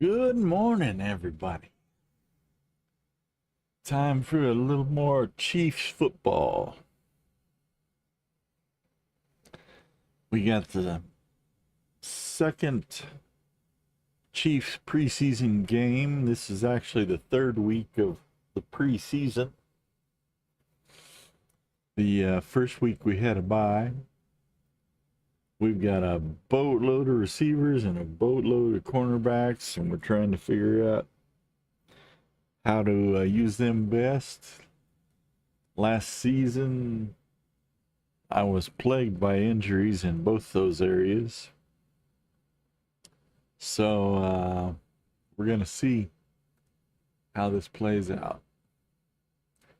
Good morning, everybody. Time for a little more Chiefs football. We got the second Chiefs preseason game. This is actually the third week of the preseason. The first week we had a bye. We've got a boatload of receivers and a boatload of cornerbacks, and we're trying to figure out how to use them best. Last season, I was plagued by injuries in both those areas. So we're going to see how this plays out.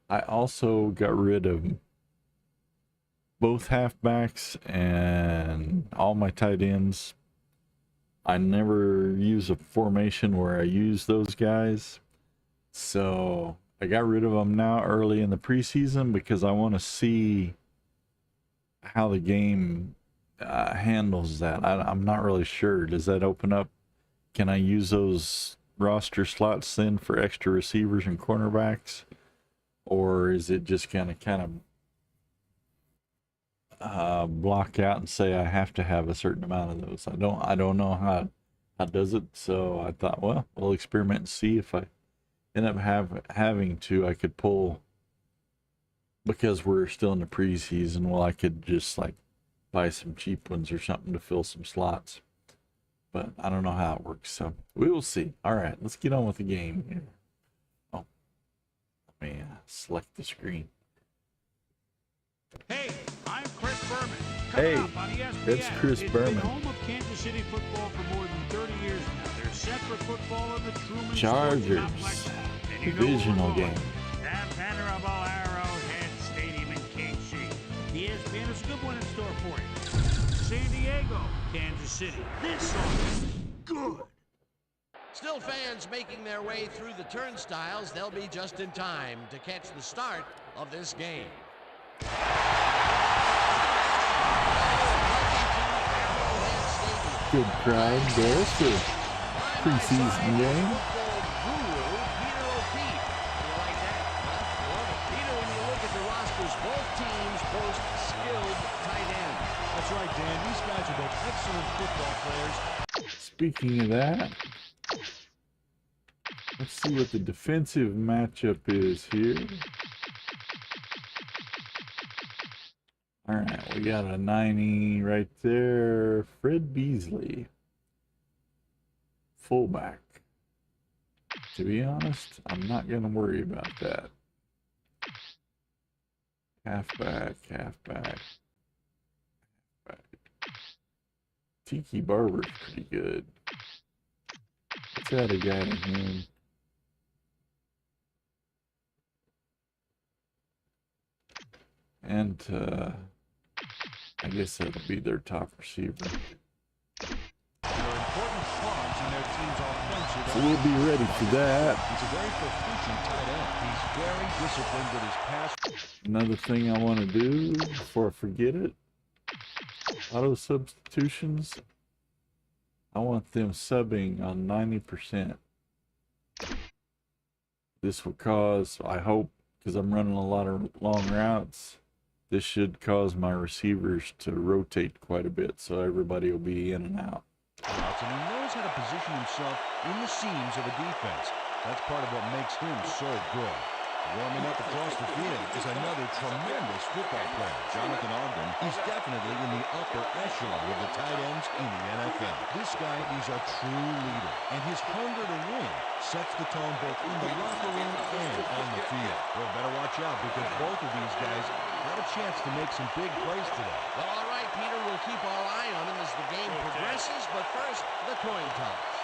I also got rid of both halfbacks and all my tight ends. I never use a formation where I use those guys. So I got rid of them now early in the preseason because I want to see how the game handles that. I'm not really sure. Does that open up? Can I use those roster slots then for extra receivers and cornerbacks? Or is it just kind of block out and say I have to have a certain amount of those? I don't know how does it. So I thought, well, we'll experiment and see if I end up having to. I could pull, because we're still in the preseason. Well, I could just like buy some cheap ones or something to fill some slots. But I don't know how it works, so we will see. All right, let's get on with the game here. Oh, let me select the screen. Hey, I'm Chris Berman. Hey, up on ESPN. that's Chris Berman. It's been home of Kansas City football for more than 30 years now. They're set for football in the Truman Chargers, Complex. divisional game. That venerable Arrowhead Stadium in KC. ESPN has a good one in store for you. San Diego, Kansas City. This song is good. Still fans making their way through the turnstiles. They'll be just in time to catch the start of this game. Good crowd there for preseason game. That's right, Dan. These guys are both excellent football players. Speaking of that, let's see what the defensive matchup is here. All right, we got a 90 right there. Fred Beasley, fullback. To be honest, I'm not going to worry about that. Halfback. Tiki Barber's pretty good. Let's add a guy to him. And I guess that'll be their top receiver. So we'll be ready for that. He's a very proficient tight end. He's very disciplined with his pass. Another thing I want to do before I forget it, auto substitutions. I want them subbing on 90%. This will cause, I hope, because I'm running a lot of long routes, this should cause my receivers to rotate quite a bit, so everybody will be in and out. And he knows how to position himself in the seams of a defense. That's part of what makes him so good. Warming up across the field is another tremendous football player. Jonathan Ogden, he's definitely in the upper echelon of the tight ends in the NFL. This guy is a true leader, and his hunger to win sets the tone both in the locker room and on the field. Well, better watch out, because both of these guys have a chance to make some big plays today. Well, all right, Peter, we'll keep our eye on him as the game progresses, but first, the coin toss.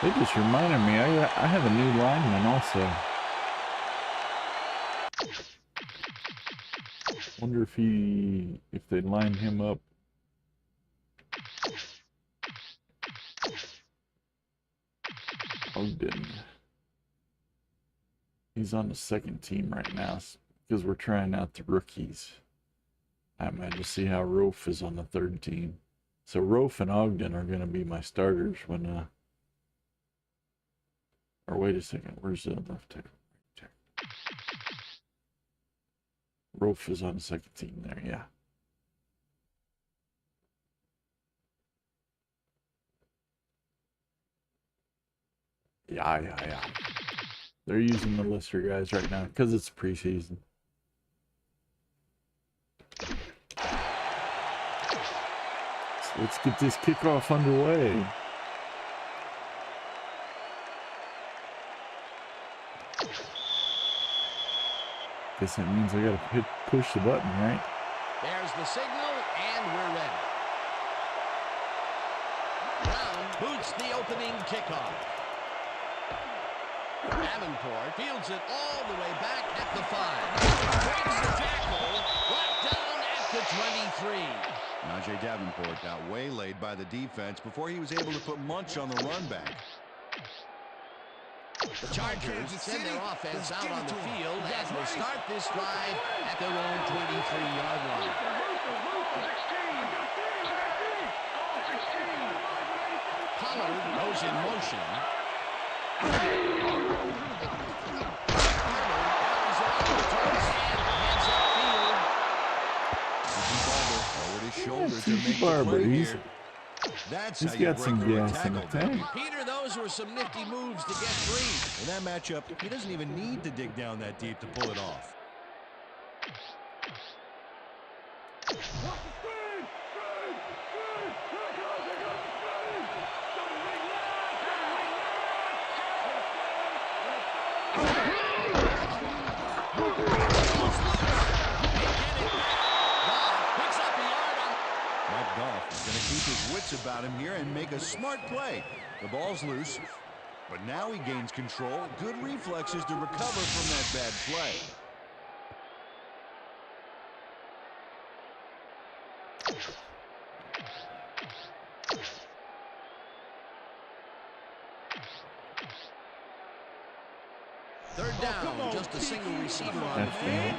They just reminded me, I have a new lineman also. Wonder if they line him up. Ogden. He's on the second team right now. because we're trying out the rookies. I might just see how Rofe is on the third team. So Rofe and Ogden are going to be my starters when, or wait a second, where's the left tackle? Rofe is on the second team there, yeah. Yeah. They're using the lesser guys right now because it's preseason. So let's get this kickoff underway. Guess that means I gotta push the button, right? There's the signal, and we're ready. Brown boots the opening kickoff. Davenport fields it all the way back at the 5. Breaks the tackle, brought down at the 23. Najee Davenport got waylaid by the defense before he was able to put Munch on the run back. The Chargers send their offense out on the field as we start this drive at their own 23-yard line. Pollard goes in motion. Barber, he's That's got some gas in the tank. Peter, those were some nifty moves to get free. In that matchup, he doesn't even need to dig down that deep to pull it off. About him here and make a smart play. The ball's loose, but now he gains control. Good reflexes to recover from that bad play. Third down, just a single receiver on the field.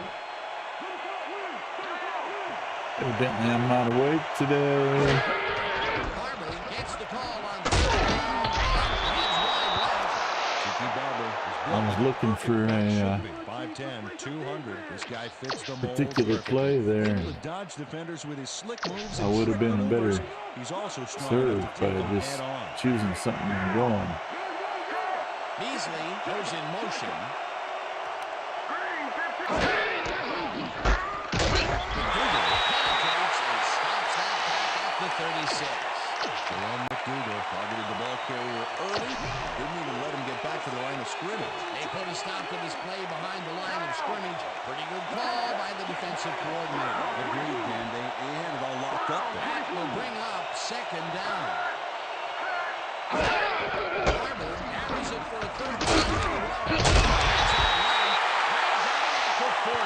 Evidently, I'm not awake today. I was looking for a 5'10", 200. This guy fits the mold particular play there. Dodge defenders with his slick moves. I would have been better He's also served by just choosing something and going. Beasley goes in motion. Penetrates and stops that back at the 36. Jerome McDougal targeted the ball carrier early. Didn't even let him get back to the line of scrimmage. They put a stop to this play behind the line of scrimmage. Pretty good call by the defensive coordinator. Agreed, man. They had it all locked up there. That will bring up second down. Barber carries it for a third time in a row. To 40.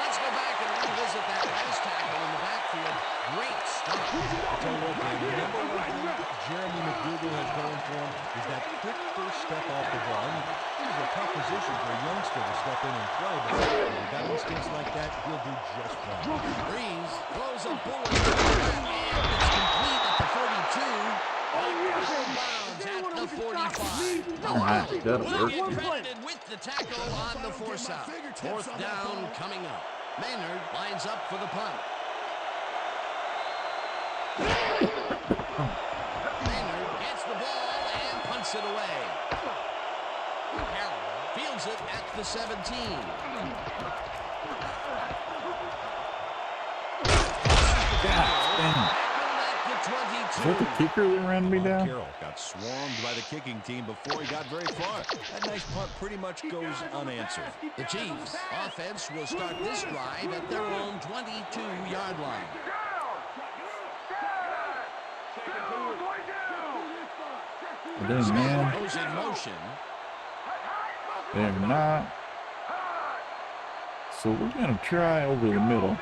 Let's go back and revisit that last tackle in the backfield. Great stop. I'll tell you what, man, the number one thing Jeremy McDougal has going for him is that quick first step off the ball. I mean, this is a tough position for a youngster to step in and play, but when you got instincts like that, he'll do just fine. Breeze throws a bullet, and it's complete at the 42. Bounds at the 45. That'll work. Credited with the tackle on the force out. Fourth down coming up. Maynard lines up for the punt. Maynard gets the ball and punts it away. Harrell fields it at the 17. Is that the kicker that ran me down? Carroll got swarmed by the kicking team before he got very far. That nice punt pretty much goes unanswered. The Chiefs' offense will start this drive at their own 22-yard line. Dang, man. Goes in motion. They're not. So we're going to try over the middle.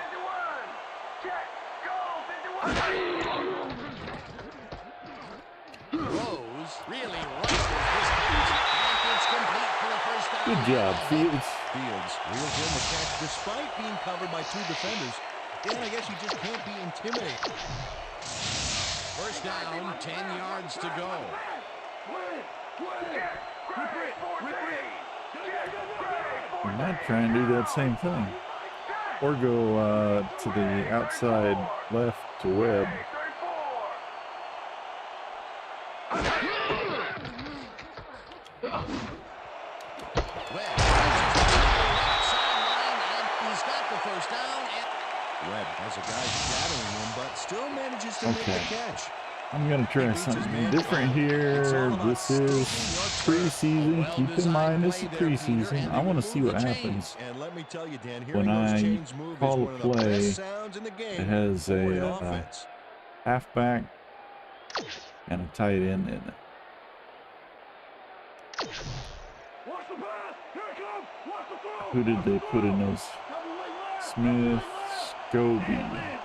Rose really rushes this pass, and it's complete for the first down. Good job, Fields. Fields reels in the catch despite being covered by 2 defenders. And I guess you just can't be intimidated. First down, 10 yards to go. We might try and do that same thing. Or go to the outside left to Webb. He's got the first down. Webb has a guy shadowing him, but still manages to make the catch. I'm going to try something different here. This is preseason. Keep in mind this is preseason. I want to see what happens when I call a play that has a halfback and a tight end in it. Who did they put in those? Smith, Scobie.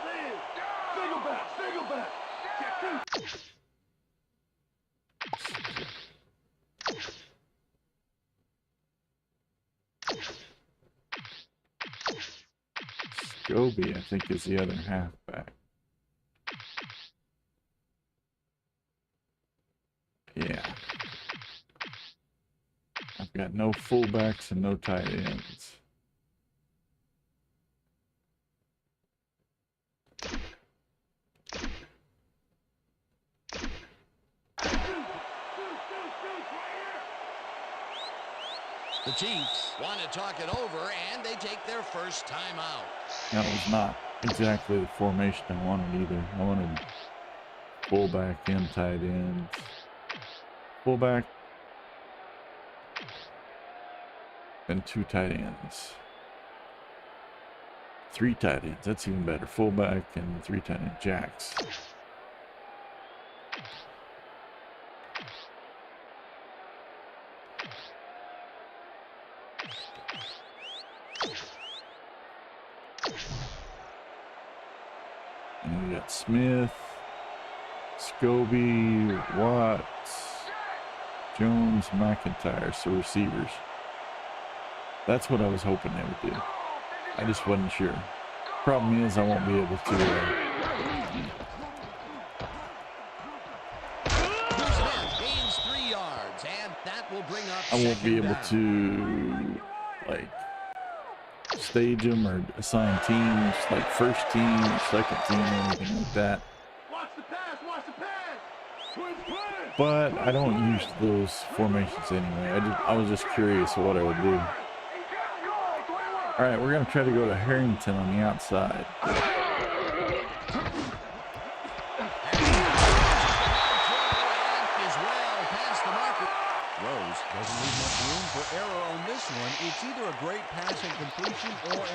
Scobie, I think, is the other halfback. Yeah. I've got no fullbacks and no tight ends. The Chiefs want to talk it over, and they take their first time out. That was not exactly the formation I wanted either. I wanted fullback and tight ends. Fullback and 2 tight ends. 3 tight ends. That's even better. Fullback and 3 tight end jacks. And we got Smith, Scobie, Watts, Jones, McIntyre, so receivers. That's what I was hoping they would do. I just wasn't sure. Problem is, I won't be able to. Smith gains 3 yards, and that will bring up I won't be able down. to, like, stage them or assign teams, like first team or second team or anything like that. But I don't use those formations anyway. I was just curious of what I would do. All right, we're gonna try to go to Harrington on the outside. Rose doesn't leave much room for error on this one. It's either a great passing completion or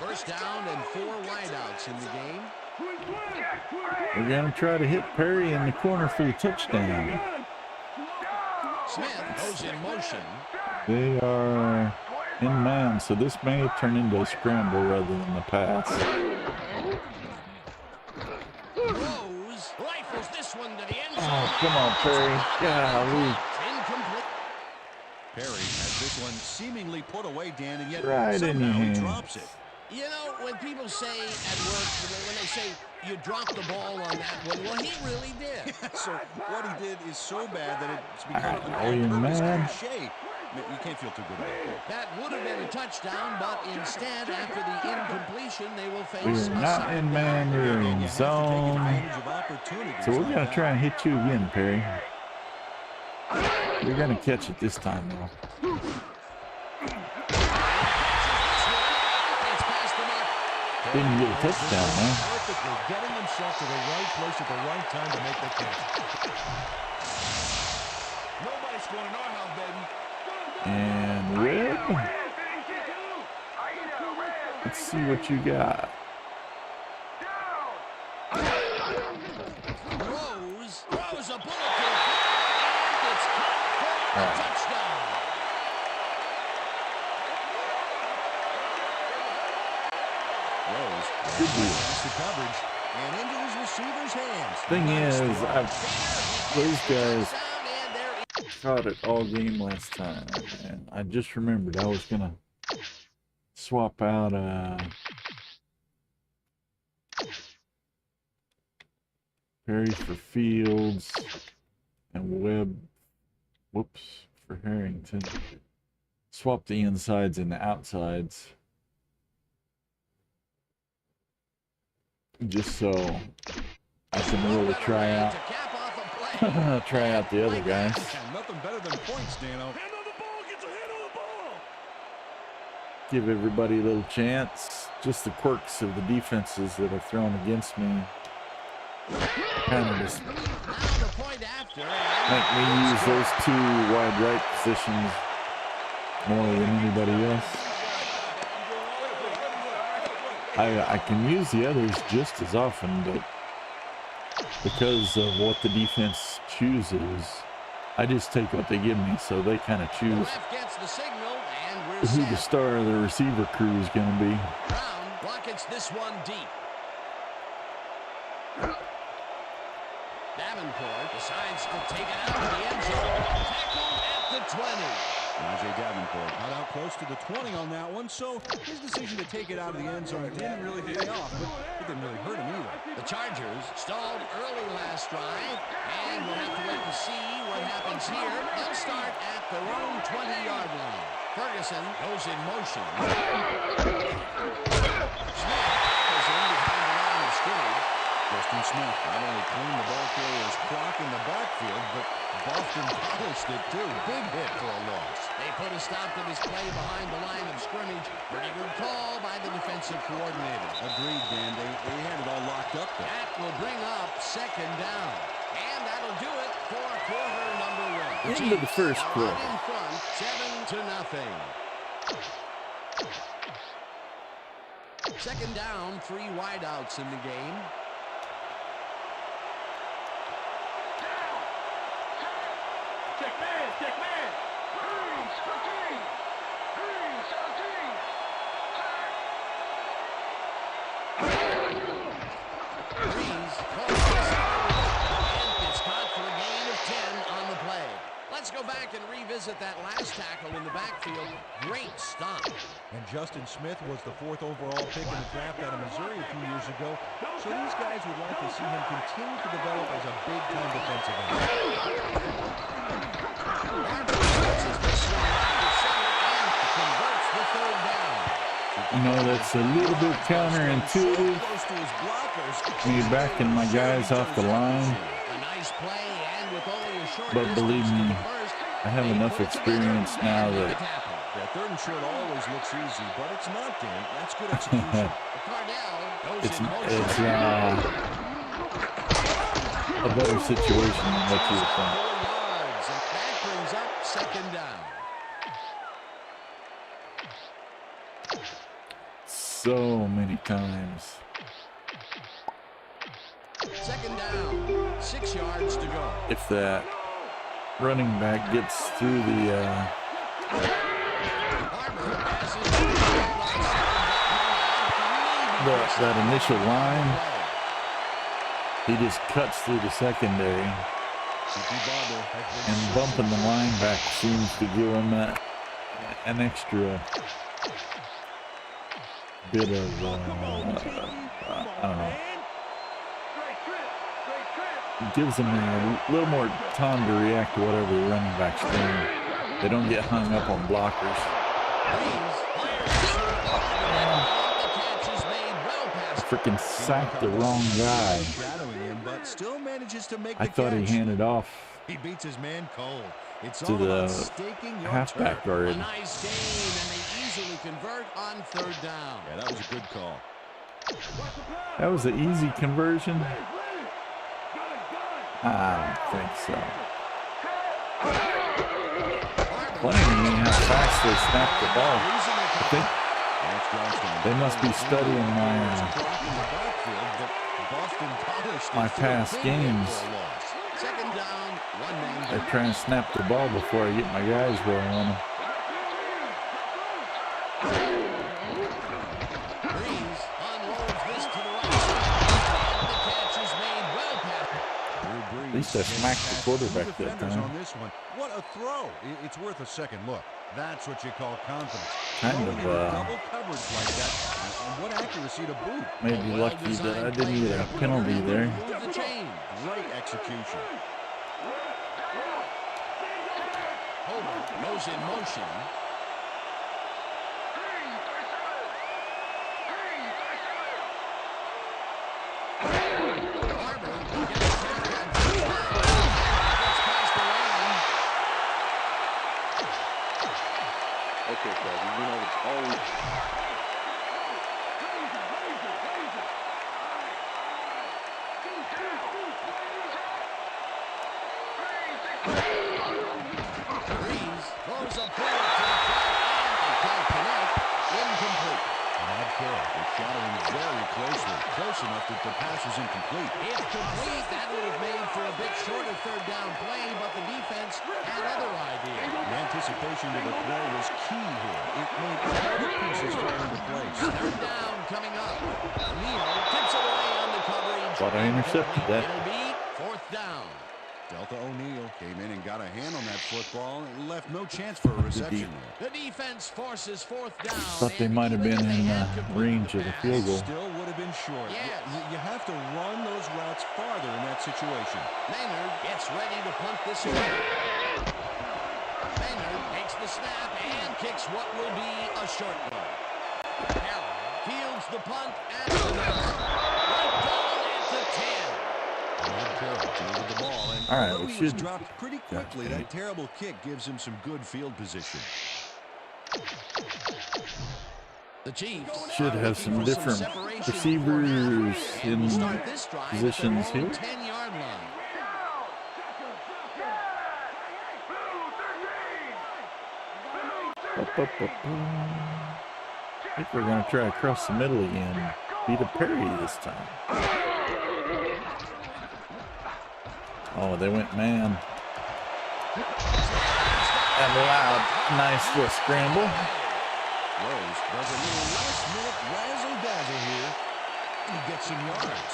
First down and 4 wideouts in the game. We're gonna try to hit Perry in the corner for the touchdown. Smith goes in motion. They are in man, so this may turn into a scramble rather than a pass. Rose rifles this one to the end zone. Oh, come on, Perry. Golly. Incomplete. Perry has this one seemingly put away, Dan, and yet Right in your somehow he hands. drops it. You know, when people say at work, when they say you dropped the ball on that one, well, he really did. So what he did is so bad that it's become All right, an are you all-purpose mad? cliche. You can't feel too good about it. That would have been a touchdown, but instead, after the incompletion, they will face We're not in man, we're And you in have to take zone. advantage of opportunities So we're like gonna that. try and hit you again, Perry. You're gonna catch it this time, though. Didn't get a touchdown, man. Perfectly getting himself to the right place at the right time to make the catch. Nobody's scoring in our house, baby. And Red. Let's see what you got. Rose throws a bullet to the and it's caught for a touchdown. Rose Good deal. gets the coverage and into his receiver's hands. Thing is, those guys, caught it all game last time, and I just remembered I was gonna swap out Perry for Fields and Webb, whoops, for Harrington. Swap the insides and the outsides, just so I can really try out the other guys. Nothing better than points, Dano. Give everybody a little chance. Just the quirks of the defenses that are thrown against me kind of just make me use those two wide right positions more than anybody else. I can use the others just as often, but because of what the defense chooses, I just take what they give me, so they kind of choose who the star of the receiver crew is going to be. Brown rockets this one deep. Davenport decides to take it out of the end zone. Tackled at the 20. Najee Davenport got out close to the 20 on that one, so his decision to take it out of the end zone didn't really pay off, but it didn't really hurt him either. The Chargers stalled early last drive, and we'll have to wait to see what happens here. They'll start at their own 20-yard line. Ferguson goes in motion. Smith goes in behind the line of scrimmage. Justin Smith not only cleaned the ball carrier's clock in the backfield, but Boston polished it too. Big hit for a loss. They put a stop to this play behind the line of scrimmage. Pretty good call by the defensive coordinator. Agreed, Dan. They had it all locked up there. That will bring up second down. And that'll do it for quarter number one. Into the first quarter. In front, 7-0. Second down, 3 wideouts in the game. Let's go back and revisit that last tackle in the backfield. Great stop. And Justin Smith was the 4th overall pick in the draft out of Missouri a few years ago. So these guys would like to see him continue to develop as a big-time defensive end. Converts the third down. You know, that's a little bit counterintuitive. Me backing my guys off the line. A nice play, and with only a short But believe me, I have enough experience now that That third and short always looks easy, but it's not, Dan. That's good execution. it's a better situation than what you would think. That brings up second down. So many times. Second down, 6 yards to go. If that running back gets through that initial line, he just cuts through the secondary, and bumping the line back seems to give him an extra bit of I don't know. It gives them a little more time to react to whatever the running back's doing. They don't get hung up on blockers. I freaking sacked the wrong guy. I thought he handed off He beats his man cold. It's to all the about staking your halfback turf. A already. nice game, and they easily convert on third down. Yeah, that was a good call. That was an easy conversion. I don't think so. Funny to me how fast they snapped the ball. I think they must be studying my past games. Second down, 1 man. They're trying to snap the ball before I get my guys where I want them. Breeze unloads this to the right side. The catch is made well past. They least I smacked the quarterback that defenders time. on this one. What a throw. It's worth a second look. That's what you call confidence. Kind Throwing of, into double coverage like that, and what accuracy to boot. Maybe lucky that I didn't get a penalty there. Move the chain. Great execution. Homer goes in motion. Barber gets the carry on first down. Gets past the line. Okay, Kevin, you know it's always... Breeze throws a bullet to the flat end. It can't connect. Incomplete. And that throw was shadowing very closely. Close enough that the pass was incomplete. If complete, that would have made for a bit shorter third down play, but the defense had other ideas. The anticipation of the throw was key here. It made all the pieces fall into place. Third down coming up. Neal tips it away on the coverage. Thought I intercepted that. It'll be fourth down. Delta O'Neal came in and got a hand on that football and left no chance for a reception. The defense forces fourth down. Thought they might have been in range of the field goal. Still would have been short. Yes. You have to run those routes farther in that situation. Maynard gets ready to punt this away. Maynard takes the snap and kicks what will be a short one. Harrell fields the punt at the number. Right down at the 10. The ball, and All right, although we he was should- dropped pretty quickly. That terrible kick gives him some good field position. The Chiefs Should have some different receivers in positions here. 10-yard line. I think we're going to try across the middle again. Beat a Perry this time. Oh, they went man. And allowed. Nice little scramble. Rose does a little last-minute razzle-dazzle here. He gets some yards.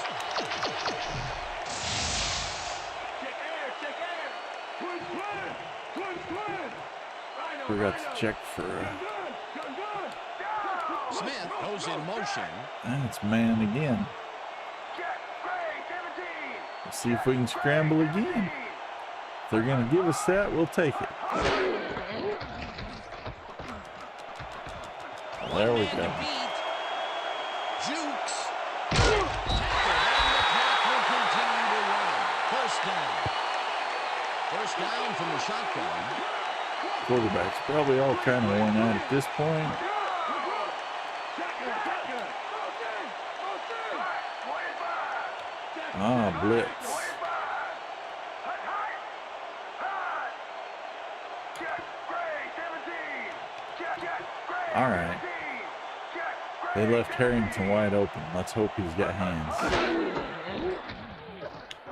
Forgot to check for. Smith goes in motion. And it's man again. Let's see if we can scramble again. If they're going to give us that, we'll take it. There we go. Jukes. Tackle, and the clock will continue to run. First down. First down from the shotgun. Quarterback's probably all kind of worn out at this point. Ah, blitz. All right. They left Harrington wide open. Let's hope he's got hands.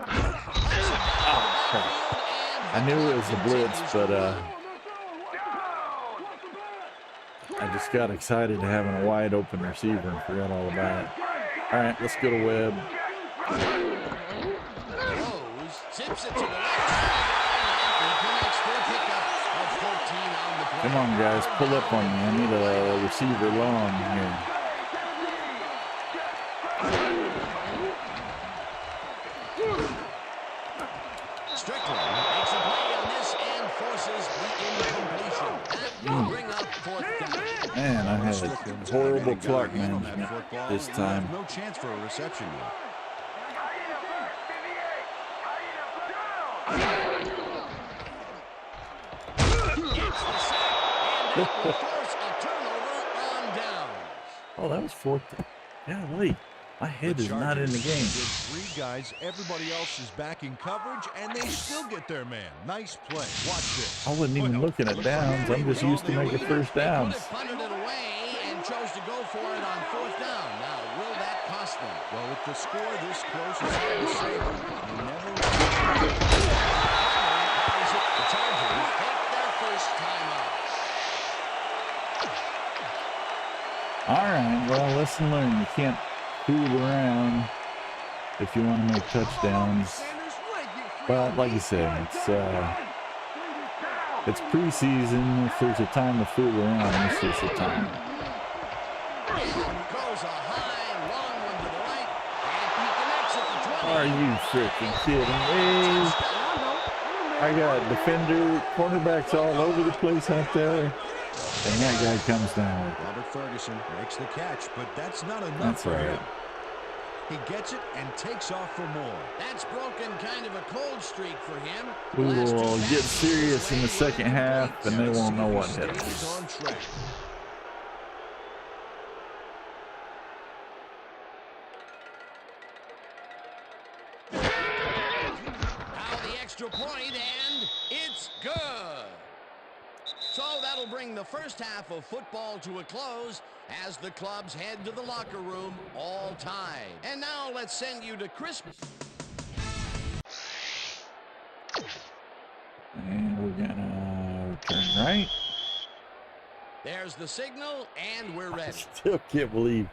Oh, crap. I knew it was a blitz, but I just got excited having a wide open receiver and forgot all about it. All right, let's go to Webb. Rose zips it to the left side. He connects for a pickup of 14 on the play. Come on, guys, pull up on me. I need a receiver long here. Strickland makes a play on this and forces the incompletion. That will bring up fourth down. Man, I had horrible clock management this time. No chance for a reception yet. Gets the sack, and that will force a turnover on downs. Oh, that was fourth. Golly, my head is not in the game. With three guys, everybody else is back in coverage, and they still get their man. Nice play. Watch this. I wasn't even looking at downs. I'm just used to making first downs. Could have punted it away and chose to go for it on fourth down. Now, will that cost them? Well, with the score this close, it's hard to say. You never The Chargers take their first timeout. All right, well, lesson learned. You can't fool around if you want to make touchdowns. Sanders, you ain't get free But like I said, it's preseason. If there's a time to fool around, this is the time. Goes a high, long one to the right, and he connects at the 20. Are you freaking kidding me? I got defender, cornerbacks all over the place out there, and that guy comes down. Robert Ferguson makes the catch, but that's not enough That's for all him. right. He gets it and takes off for more. That's broken kind of a cold streak for him. We Last two will get passes serious in the way second were half, incomplete. and they won't know what He hit stays us. on track. Now the extra point, and it's good. So that'll bring the first half of football to a close as the clubs head to the locker room all tied. And now let's send you to Christmas. And we're gonna turn right. There's the signal, and we're ready. Still can't believe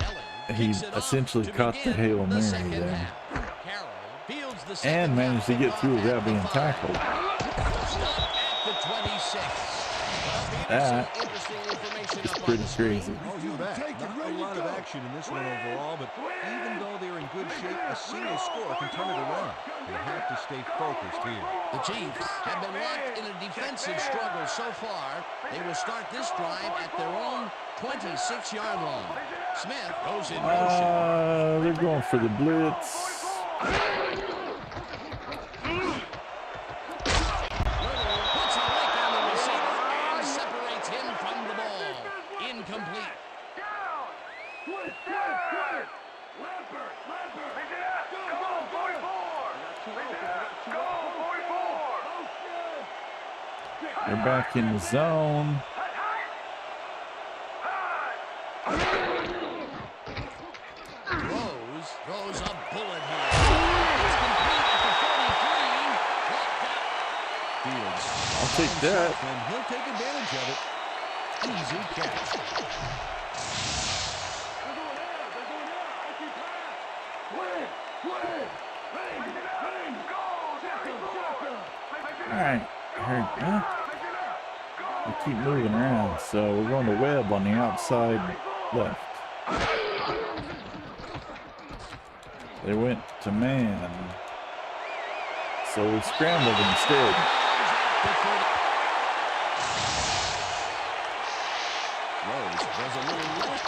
Ellen he kicks it off essentially to caught the begin Hail the Mary second there. half. Carroll fields the second And managed to half get through kickoff without at the being 5. tackled. Stop at the 26. That Interesting information is up on pretty the screen. crazy. Oh, you bet. Not a lot of action in this one overall, but even though they're in good shape, a single score can turn it around. They have to stay focused here. The Chiefs have been locked in a defensive struggle so far. They will start this drive at their own 26-yard line. Smith goes in motion. They're going for the blitz. Puts a lick on the receiver and separates him from the ball. Incomplete. They're back in the zone. Rose throws a bullet here. It's complete at the 43. Blocked out. Fields. I'll take that. And he'll take advantage of it. Easy catch. All right. We keep moving around, so we're going to Webb on the outside left. They went to man, so we scrambled instead. Rose does a little left.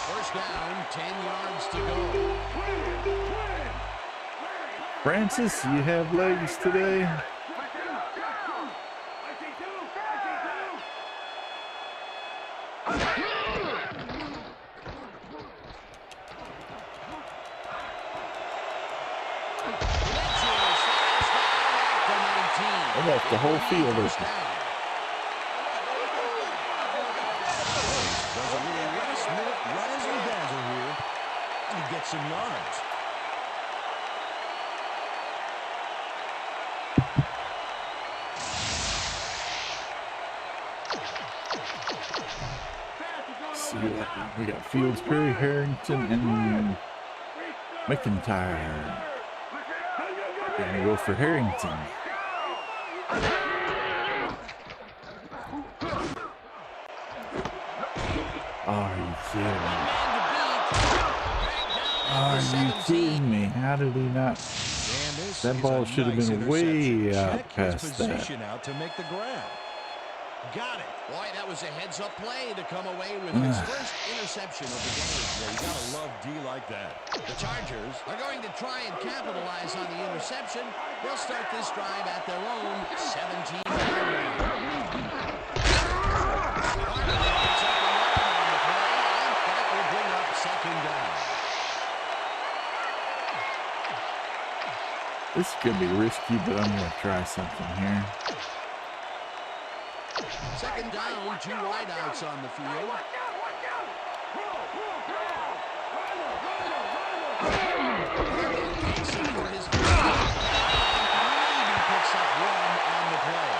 First down, 10 yards to go. Francis, you have legs today? They left the whole field open. Does a little last-minute razzle-dazzle here to get some yards. See what we got: Fields, Perry, Harrington, and McIntyre. We're gonna go for Harrington. Are you kidding me? Are you kidding me? How did he not? And this That is ball a should have nice been way interception. out Check his past that. position out to make the grab. Got it. Boy, that was a heads-up play to come away with his first interception of the game. Yeah, you gotta love D like that. The Chargers are going to try and capitalize on the interception. They'll start this drive at their own 17-yard line. That will bring up second down. This could be risky, but I'm gonna try something here. Second down, 2 wideouts on the field. Casey for his first down. Maybe picks up 1 on the play.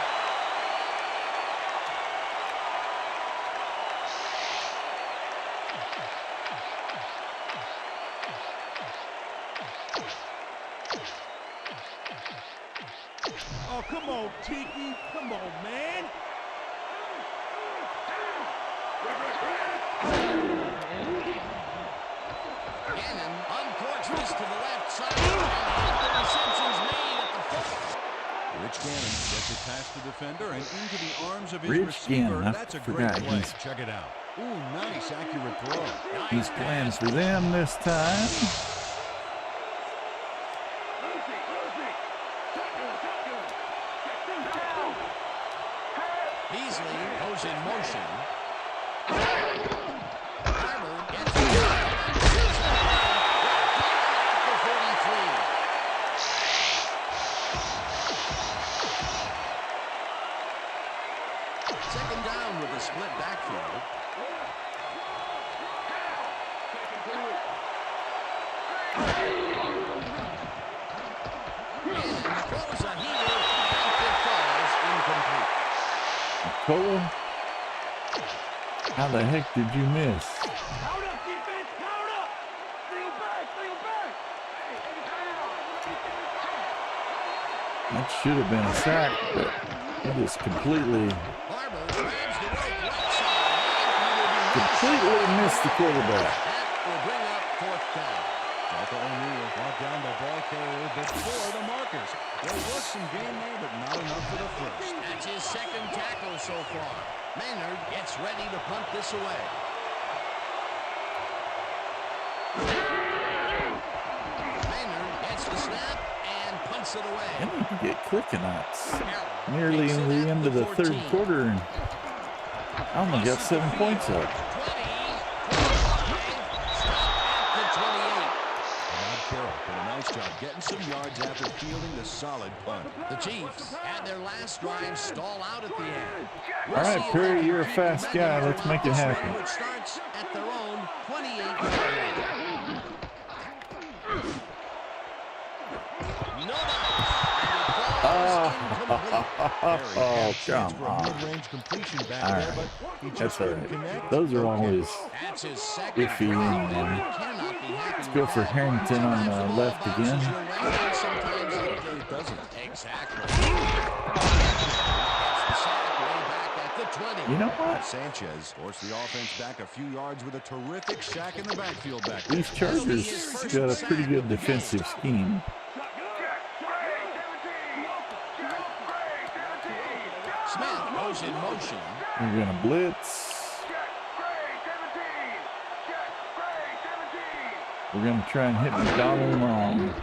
Tiki. Come on, man. Gannon uncorks this to the left side. And the reception's made at the foot. Rich Gannon gets it past the defender and into the arms of his Rich receiver. Gannon, I That's a great forgot play. he's- Check it out. Ooh, nice, accurate throw. He's playing for them this time. Beasley goes in motion. Harbour gets it. At the 43. Second down with a split backfield. And throws a heater, and it falls incomplete. Cole, how the heck did you miss? Count up, defense. Count up. Bring back. Bring back. That should have been a sack, but it just completely Barber grabs the rope right side. completely missed the quarterback. That will bring up fourth down. Jacko O'Neal brought down the ball carrier before the markers. There was some gain there, but not enough for the first. That's his second tackle so far. Maynard gets ready to punt this away. Maynard gets the snap and punts it I away. need to get clicking on it. Carroll Nearly takes in it the at end of the 14. third quarter, and I only got 7 points up. 20, 25, stop at the 28. Rod Carroll did a nice job getting some yards after fielding the solid punt. The Chiefs had their last drive stall out at the end. We'll All right, see if Perry, they can you're a keep fast momentum guy. Let's throughout make it this happen. one, which starts at their own 28-yard line. No Oh, Chance come for a on. mid-range completion back All there, right. but he That's just all couldn't right. connect. Those are No always catch. That's his second. iffy, and Cannot be happy let's go with for that. Harrington on Sometimes the ball left bounces again. your way, and sometimes It doesn't. exactly. Gets the sack way back at the 20. You know what? Sanchez forced the offense back a few yards with a terrific sack in the backfield back there. These Chargers got a pretty good defensive scheme. Smith goes in motion. We're gonna blitz. We're gonna try and hit McDonald long.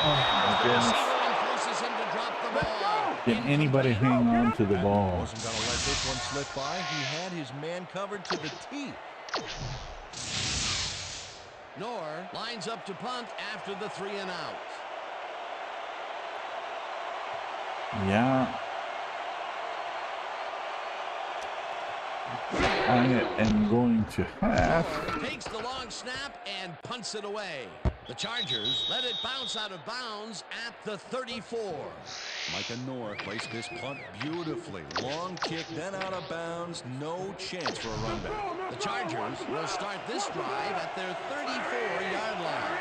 Oh my goodness. Forces him to drop the ball. Can anybody hang on to the ball? Wasn't going to let this one slip by. He had his man covered to the T. Nor lines up to punt after the 3 and out. Yeah. I am going to have. Takes the long snap and punts it away. The Chargers let it bounce out of bounds at the 34. Micah Noor placed this punt beautifully. Long kick, then out of bounds. No chance for a run back. The Chargers will start this drive at their 34-yard line.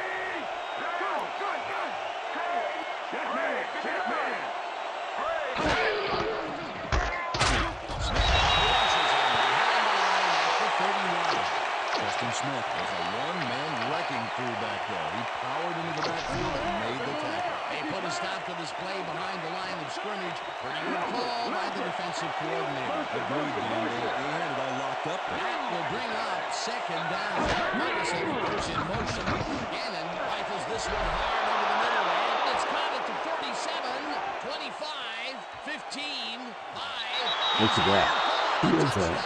Justin Smith was a one-man wrecking crew back there. He powered into the backfield and made the tackle. They put a stop to this play behind the line of scrimmage. Pretty good call by the defensive coordinator. Agreed, Dan. They had it all locked up there. That will bring up second down. Ferguson goes in motion. Gannon rifles this one hard over the middle, and it's caught at the 47, 25, 15, 5. Look at that. Who is that?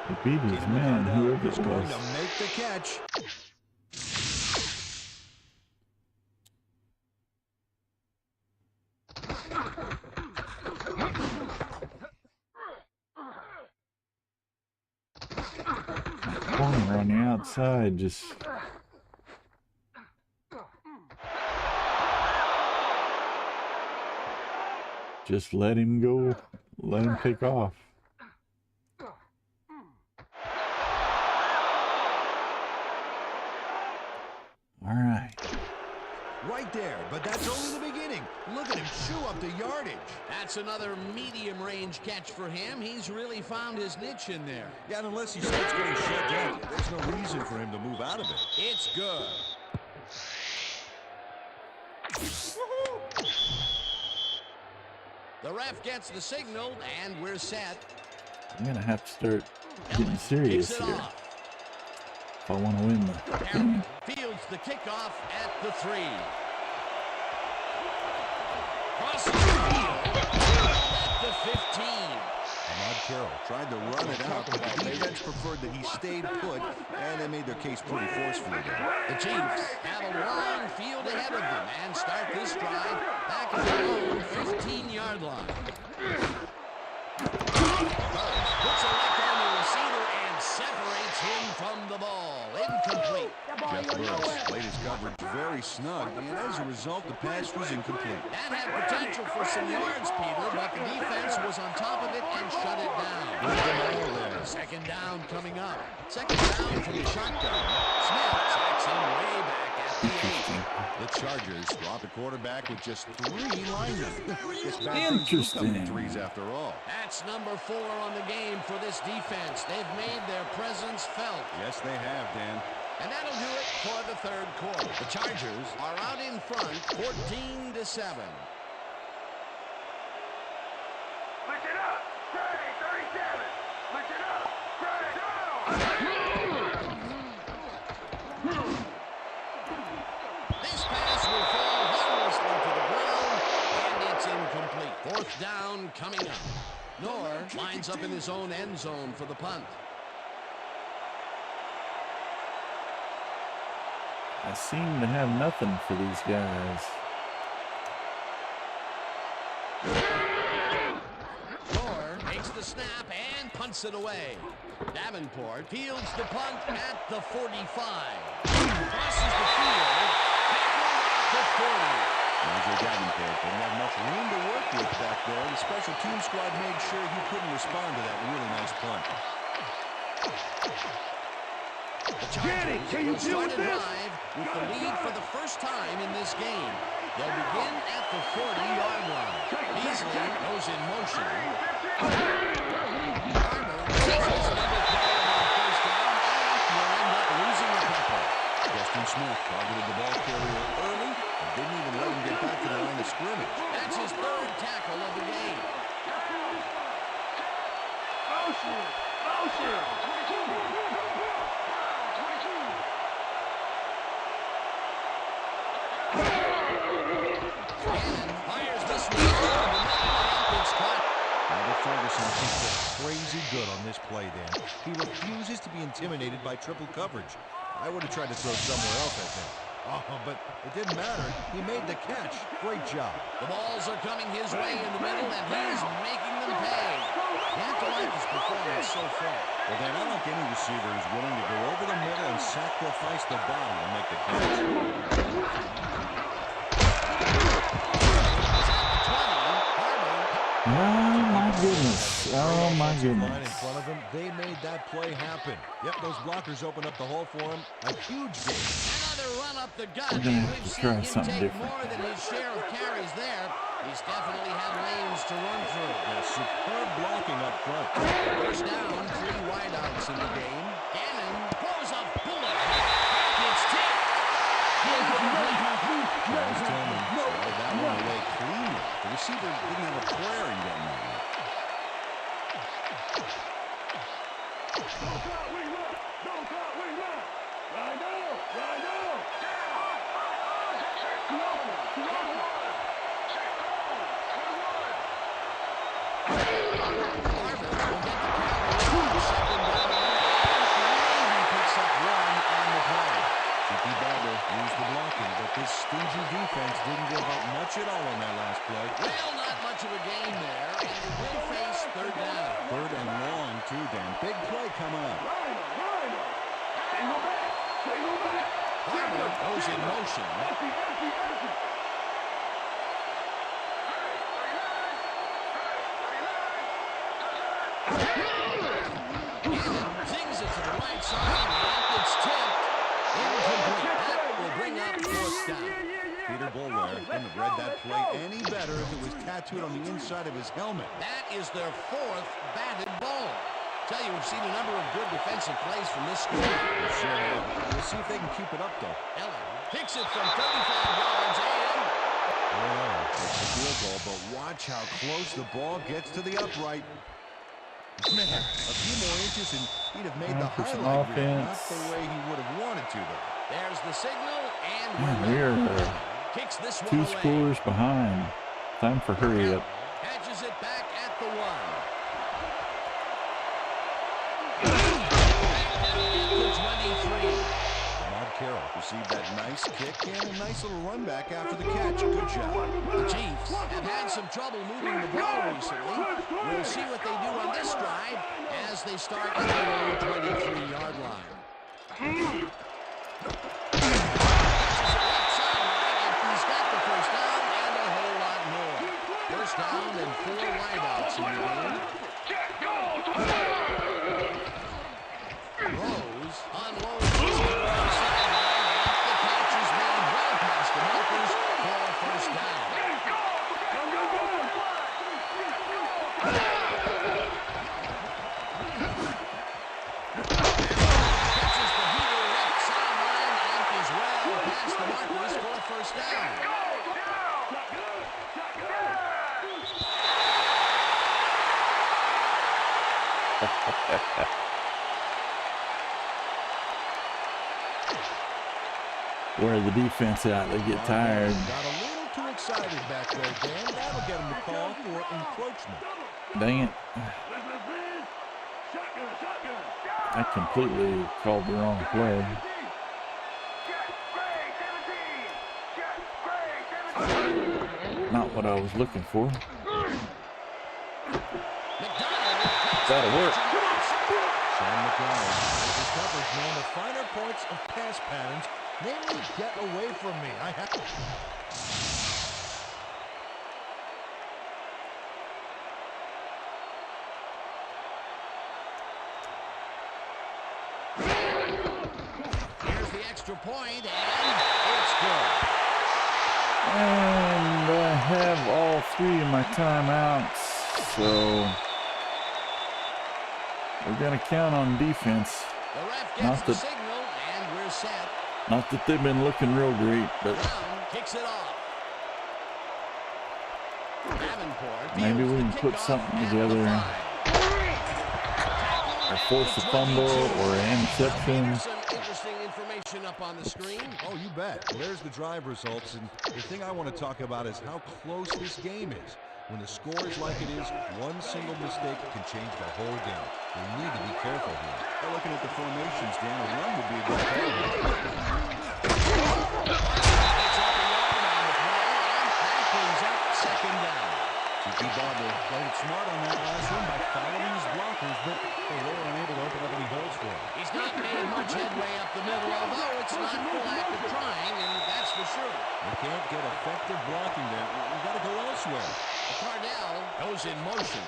He beat his man, whoever He's it going was. to make the catch. Corner on the outside, just let him go, let him take off. All right. Right there, but that's only the beginning. Look at him chew up the yardage. That's another medium-range catch for him. He's really found his niche in there. Yeah, and unless he starts getting shut down, there's no reason for him to move out of it. It's good. The ref gets the signal, and we're set. I'm gonna have to start getting serious Kicks it here off. if I want to win the Harry fields the kickoff at the 3. Crosses the field at the 15. Ahmad Carroll tried to run it out, but the defense preferred that he stayed put, and they made their case pretty forcefully there. The Chiefs have a long field ahead of them and start this drive back at their own 15-yard line. Puts a lick on the receiver and separates him from the ball. Incomplete. Jeff Burris played his coverage very snug, and as a result, the pass was incomplete. That had potential for some yards, Peter, but the defense was on top of it and shut it down. Good denial there. Second down coming up. Second down from the shotgun. Smith sacks him way back at the 8. The Chargers drop the quarterback with just 3 linemen. Interesting. Threes after all. That's number 4 on the game for this defense. They've made their presence felt. Yes, they have, Dan. And that'll do it for the third quarter. The Chargers are out in front, 14-7. Switch it up. Trey, 37. Switch it up. Trey, down. This pass will fall harmlessly to the ground, and it's incomplete. Fourth down coming up. Noor lines up in his own end zone for the punt. I seem to have nothing for these guys. Noor takes the snap and punts it away. Davenport fields the punt at the 45. Crosses the field. To 40. Major Davenport didn't have much room to work with back there. The special team squad made sure he couldn't respond to that really nice punt. The Chargers will start a drive with the lead for the first time in this game. They'll begin at the 40-yard line. Beasley goes in motion. Armour takes another play on first down and will end up losing a couple. Justin Smith targeted the ball carrier early and didn't even let him get back to the line of scrimmage. That's his third tackle of the game. Motion. Motion. Fires this one over the middle, and it's caught. Robert Ferguson thinks that's crazy good on this play, Dan. He refuses to be intimidated by triple coverage. I would have tried to throw somewhere else, I think. Oh, but it didn't matter. He made the catch. Great job. The balls are coming his way in the middle, and he's making them pay. You have to like his performance so far. Well, Dan, I like any receiver who's willing to go over the middle and sacrifice the body to make the catch. Oh my goodness. Oh my Line in goodness. front of him, they made that play happen. Yep, those blockers opened up the hole for him. A huge gain. Another run up the gut. We're gonna and have we've to seen try him something take different. more than his share of carries there. He's definitely had lanes to run through. Yeah, superb blocking up front. First down, 3 wideouts in the game. Gannon throws a bullet. It's tipped. Charles Tillman swatted that one away cleanly. The receiver didn't have a prayer in getting that one. Don't cut, we run. Don't cut, we run. Right now. Right now. Harvard will get the Cowboys second down. And he picks up 1 on the play. Chicky Barber used the blocking, but this stingy defense didn't give up much at all on that last play. Well, not much of a gain there, and they will face third down. Third and long, too, Dan. Big play coming up. Single back. Single back. Harvard goes in motion. Empty, empty, empty. Zings it to the right side, and it's tipped. Incomplete. That will bring that play any better if it was tattooed on the inside of his helmet. That is their 4th batted ball. Tell you, we've seen a number of good defensive plays from this squad. We sure have. We'll see if they can keep it up, though. Eller kicks it from 35 yards and... It's a field goal, but watch how close the ball gets to the upright. Man, a few more inches and he'd have made the highlight reel. Not the way he would have wanted to, though. There's the signal, and We're kicks this one 2 away. scores behind. Time for hurry up. Catches it back at the 1. The 23. Carroll received that nice kick and a nice little run back after the catch. Good job. The Chiefs have had some trouble moving the ball recently. We'll see what they do on this drive as they start at their own 23-yard line. He's got the first down and a whole lot more. First down and 4 wideouts in the game. Rose unloads the sideline. The catch is made well past the markers for a first down. Catches the heater left sideline and is well past the markers for a first down. Where the defense at? They get tired. Got a little too excited back there, Dan. That'll get him to call for encroachment. Dang it. I completely called the wrong play. Not what I was looking for. That'll work. Sean McDonald, his coverage man, the finer points of pass patterns. Namely, get away from me. I have to. Here's the extra point, and it's good. And I have all 3 of my timeouts, so we're going to count on defense. The ref gets the signal, and we're set. Not that they've been looking real great, but Brown kicks it off. Davenport maybe we can put something together or force a fumble or an interception. Some interesting information up on the screen. Oh, you bet. There's the drive results, and the thing I want to talk about is how close this game is. When the score is like it is, one single mistake can change the whole game. We need to be careful here. Well, looking at the formations, Dan, a run would be a good call. Second down. Tiki Barber played smart on that last one by following his blockers, but they were unable to open up any holes for him. He's not made much headway up the middle, although it's not for lack of trying, and that's for sure. They can't get effective blocking there. We've got to go elsewhere. Cardell goes in motion.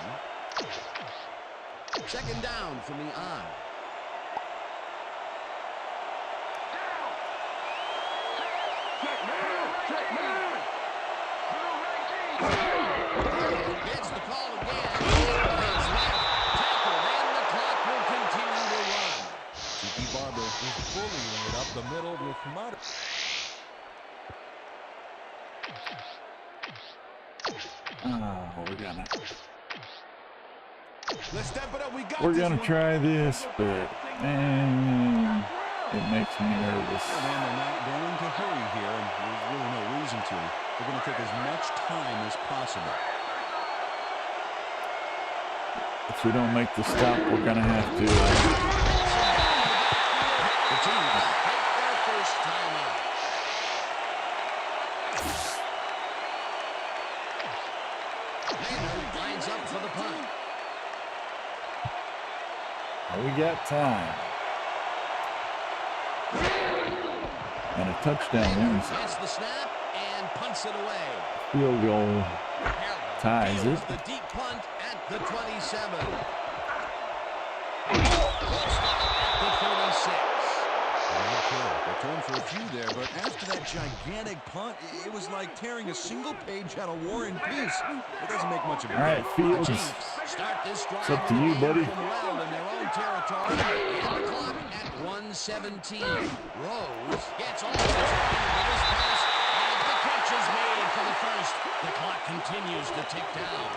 Second down from the eye. Gets the call again. His left tackled, and the clock will continue to run. Tiki Barber is bullying it up the middle with moderate. We're gonna try this, but man, it makes me nervous. Well, man, they're not going to hurry here, and there's really no reason to. They're going to take as much time as possible. If we don't make the stop, we're gonna have to. The team take their first timeout. Maynard lines up for the punt. We got time. And a touchdown wins. Gets the snap and punts it away. Field goal ties it. The deep punt at the 27. The 36. They're turned for a few there, but after that gigantic punt. It was like tearing a single page out of War and Peace. It doesn't make much of a All right, Fields. Start this drive It's up to you, buddy. well in their own territory. And the clock at 1:17. Rose gets all his line with his pass. And the catch is made for the first. The clock continues to tick down.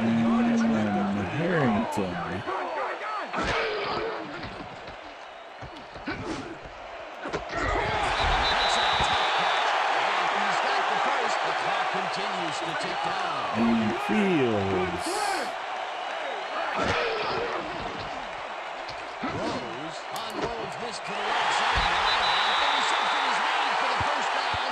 And Harrington. Continues to tick down. And Fields. Rose unrolls this to the right sideline. And interception is made for the first down.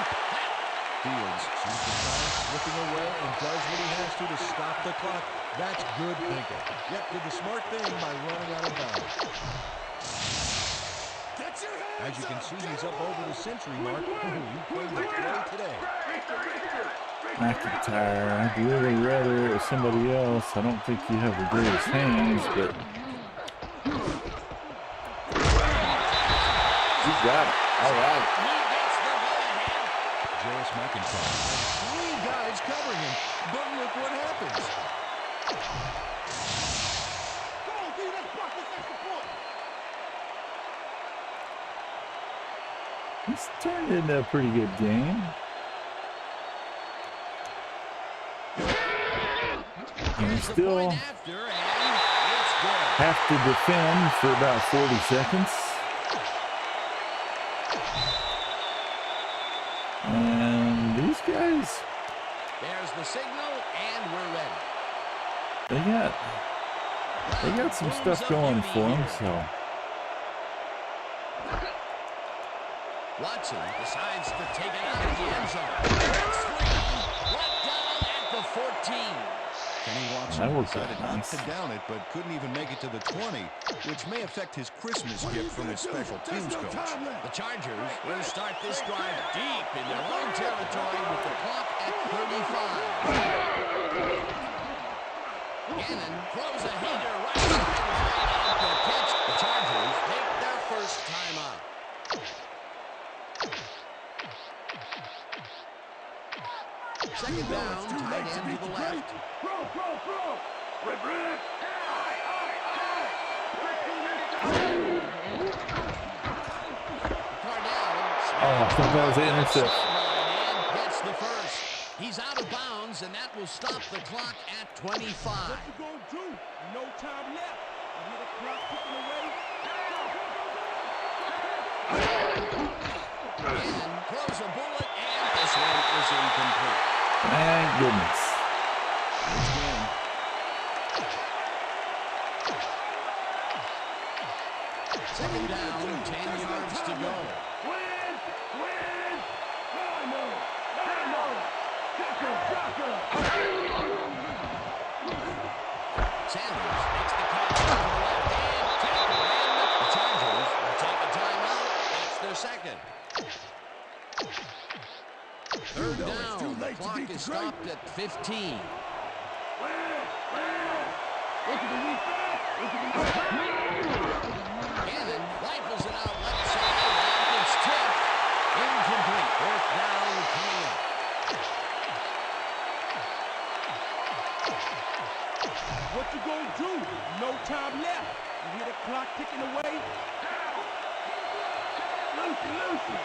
Fields sees the time slipping away and does what he has to stop the clock. That's good thinking. Yep, did the smart thing by running out of bounds. As you can see, he's up over the century mark. He came to play today. McIntyre, I'd really rather it was somebody else. I don't think you have the greatest hands, but you got it. All right. Jarvis McIntyre has 3 guys covering him, but look what happens. Come on, D, let's block this extra point. He's turned into a pretty good game. And we still have to defend for about 40 seconds. And these guys, There's the signal, and we're ready. they got some stuff going for them, so. Watson decides to take it out of the end zone. Right down at the 14. Kenny Watson That worked decided out not nice. to down it, but couldn't even make it to the 20, which may affect his Christmas gift from his special teams coach. The Chargers will start this drive deep in their own territory with the clock at 35. Gannon throws a heater right at the catch. The Chargers take their first timeout. Second down, tight end to the left. Throw. Rip. Oh, I think that was an interception. And gets the first. He's out of bounds, and that will stop the clock at 25. What you gonna do? No time left. I hear the clock ticking away. And throws a bullet, and this one is incomplete. Thank goodness. Second down, 10 yards to go. Win! I know! Shocker! Sanders makes the catch to the left hand, tackle, and the Chargers will take a timeout. That's their second. Third down, the clock is stopped at 15. Gannon rifles it out left side, and it's tipped. Incomplete. Fourth down coming up. What you gonna do? No time left. You hear the clock ticking away? Lucy.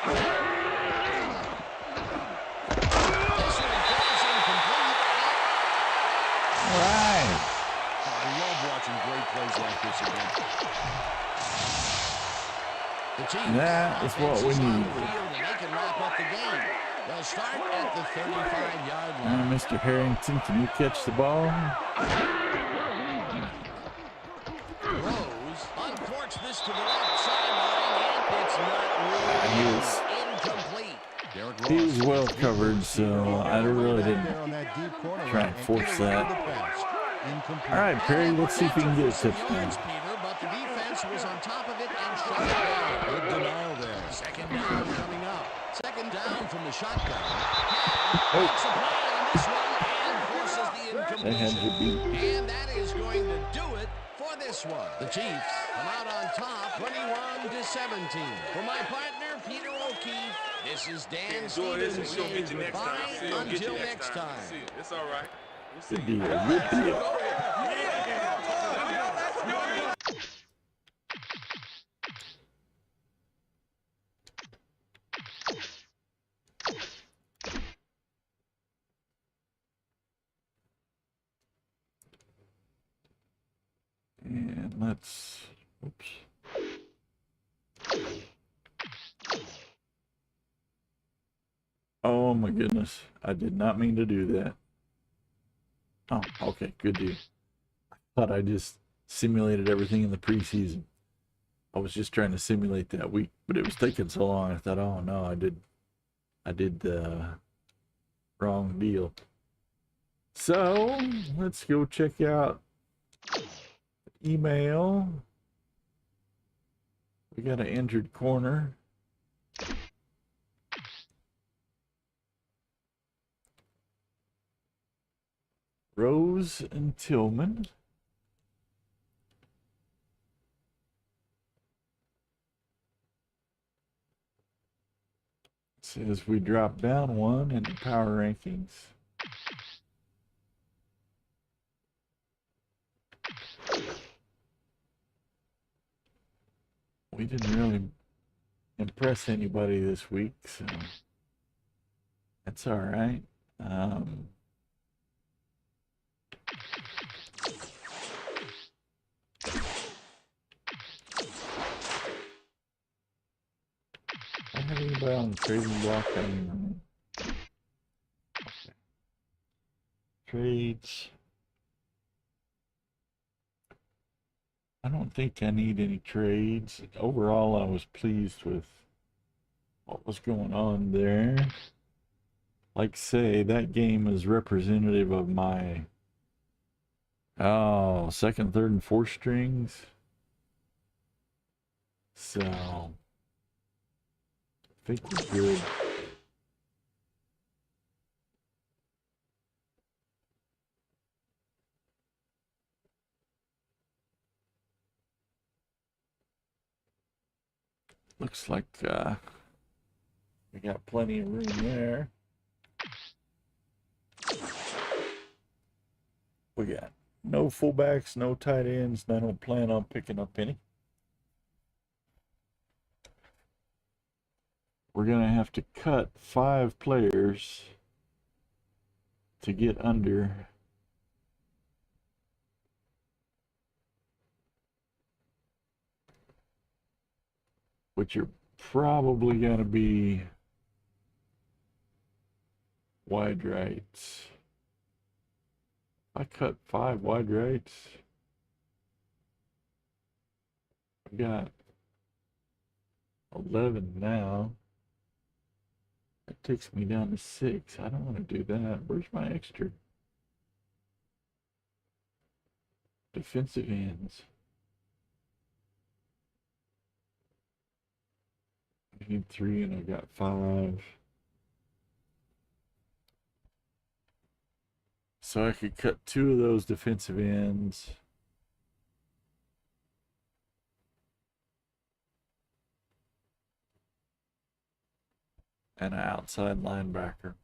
This one falls incomplete. All right. I love watching great plays like this again. The Chiefs That is what we offense on need. the field, and they can wrap up the game. They'll start at the 35-yard line. Mr. Harrington, can you catch the ball? Rose uncorks this to the left sideline, and it's not really incomplete. He was well covered, so I really didn't try and force that. All right, Perry, let's see if we can get a touchdown. Peter, but the defense was on top of it and shut it down. Good denial there. Second down coming up. Second down from the shotgun. Oh. Makes a play on this one and forces the They had to incompletion. be. And that is going to do it for this one. The Chiefs come out on top, 21-17. For my partner, Peter O'Keefe, this This is Dan Enjoy this, Stevens and we gonna saying get you next time. goodbye See, we'll get you until next next time. time. See, it's all right. We'll see Good you. deal. Good deal. And let's, oops. Oh my goodness. I did not mean to do that. Oh, okay, good deal. I thought I just simulated everything in the preseason. I was just trying to simulate that week, but it was taking so long. I thought, oh no, I did the wrong deal. So let's go check out email. We got an injured corner. Rose and Tillman. Says we dropped down one in the power rankings. We didn't really impress anybody this week, so that's all right. I have anybody on the trading block? I don't even know. Okay. Trades. I don't think I need any trades. Overall, I was pleased with what was going on there. Like say, that game is representative of my second, third, and fourth strings. So I think we're good. Looks like we got plenty of room there. We got no fullbacks, no tight ends, and I don't plan on picking up any. We're going to have to cut 5 players to get under which are probably going to be wide rights. I cut 5 wide rights. I got 11 now. That takes me down to 6. I don't want to do that. Where's my extra? Defensive ends. I need 3 and I got 5. So I could cut 2 of those defensive ends. And an outside linebacker.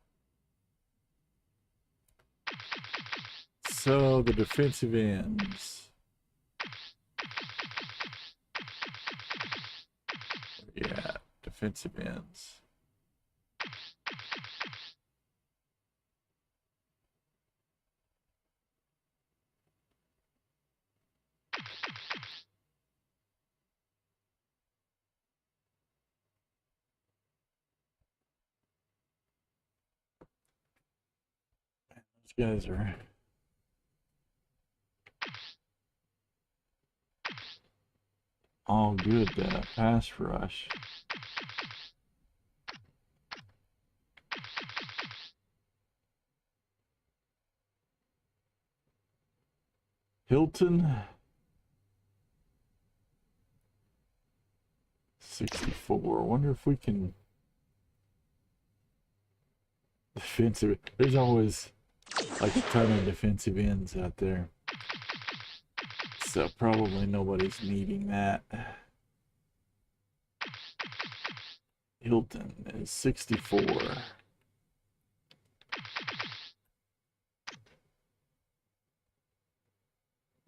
So the defensive ends. Yeah, defensive ends. Those guys are all good pass rush. Hilton 64. I wonder if we can defensive. There's always like a ton of defensive ends out there. So probably nobody's needing that. Hilton is 64.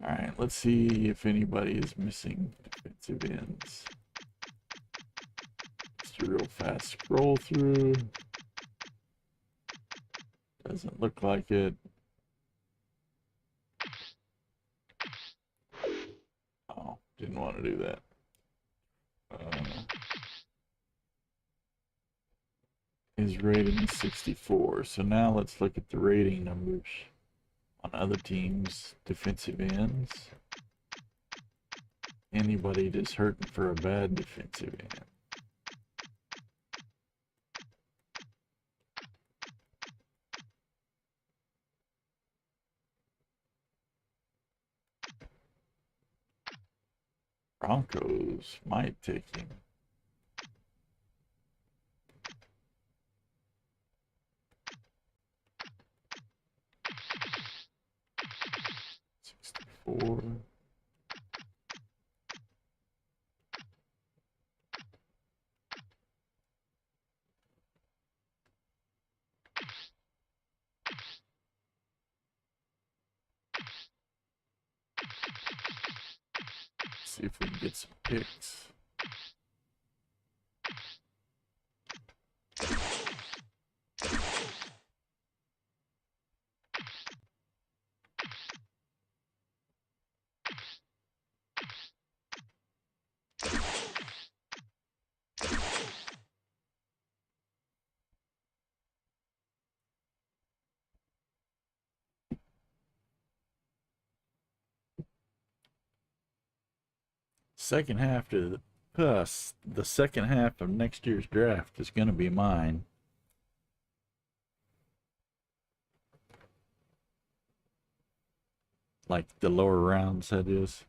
All right, let's see if anybody is missing defensive ends. Just a real fast scroll through. Doesn't look like it. Oh, didn't want to do that. His rating is 64. So now let's look at the rating numbers on other teams' defensive ends. Anybody just hurting for a bad defensive end? Broncos might take him. Four. See if we can get some picks. Second half to us, the second half of next year's draft is going to be mine. Like the lower rounds, that is.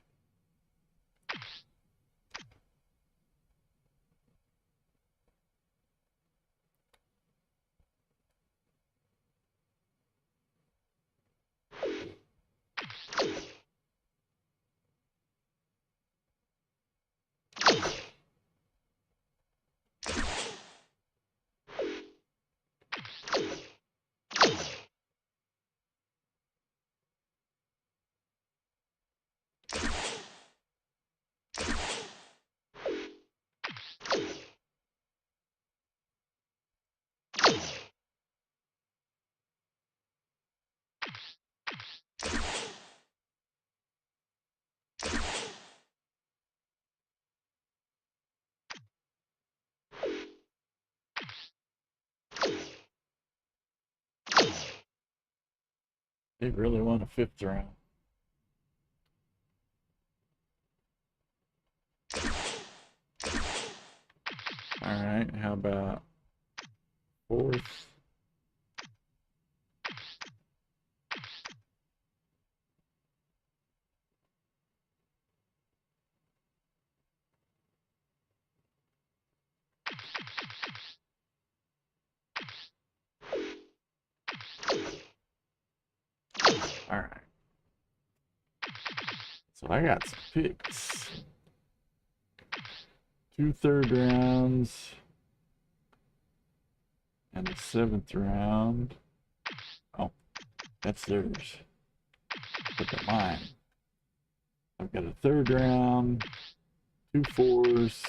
They really want a fifth round. All right, how about fourth? All right. So I got some picks. 2 third rounds and a 7th round. Oh, that's theirs. Look at mine. I've got a 3rd round, 2 4s,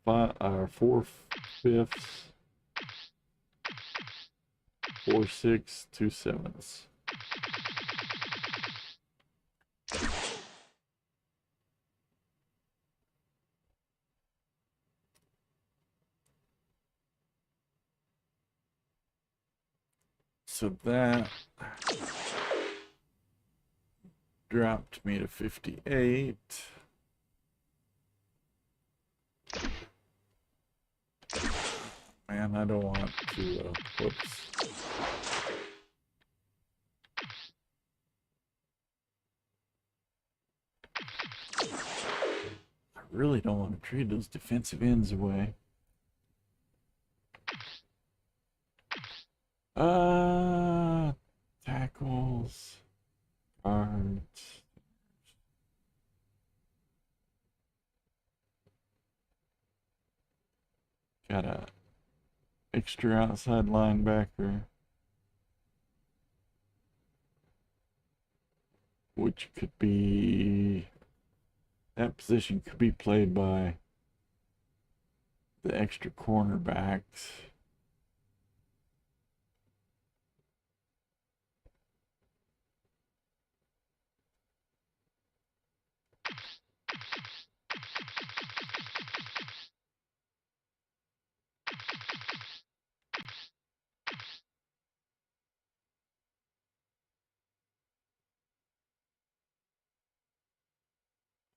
4 5ths, 4 6s, 2 7s. So that dropped me to 58. Man, I don't want to, whoops. I really don't want to trade those defensive ends away. Tackles, guards. got a extra outside linebacker, which could be, that position could be played by the extra cornerbacks.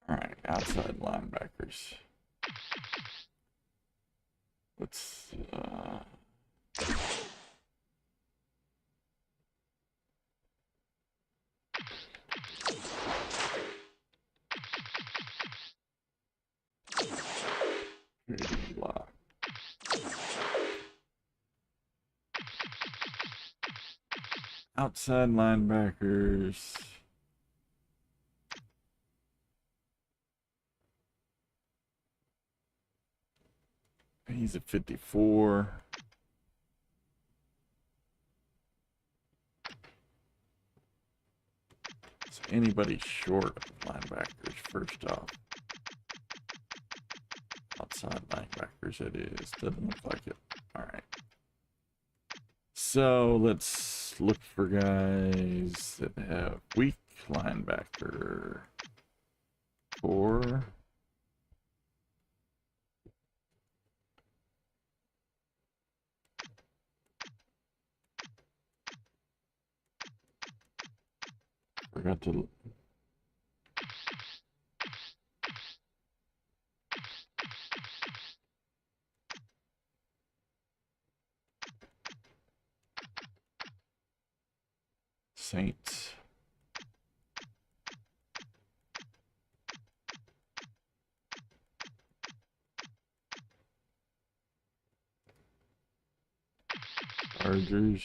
All right, outside linebackers. Let's block. Outside linebackers. He's a 54. So anybody short of linebackers, first off. Outside linebackers, it is. Doesn't look like it. All right. So let's look for guys that have weak linebacker. 4. Forgot to. Saints. Chargers.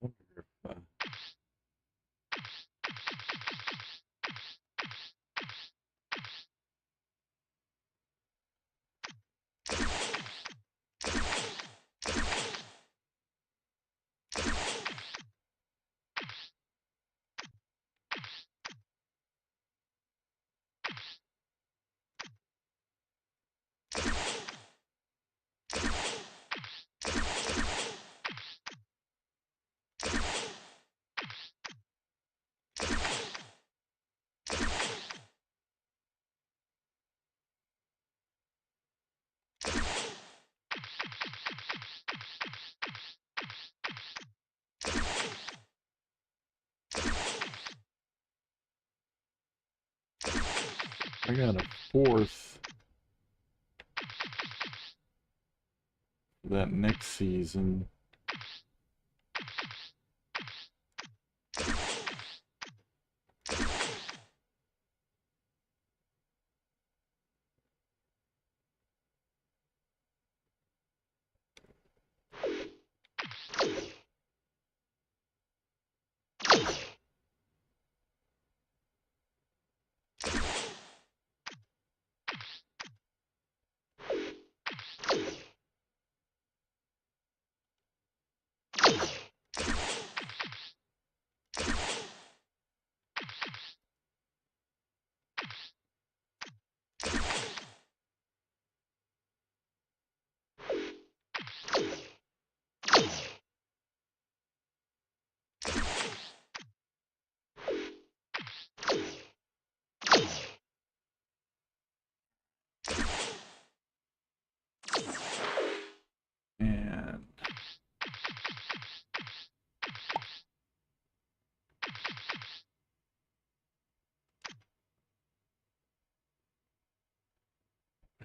Wonder if, I got a 4th for that next season.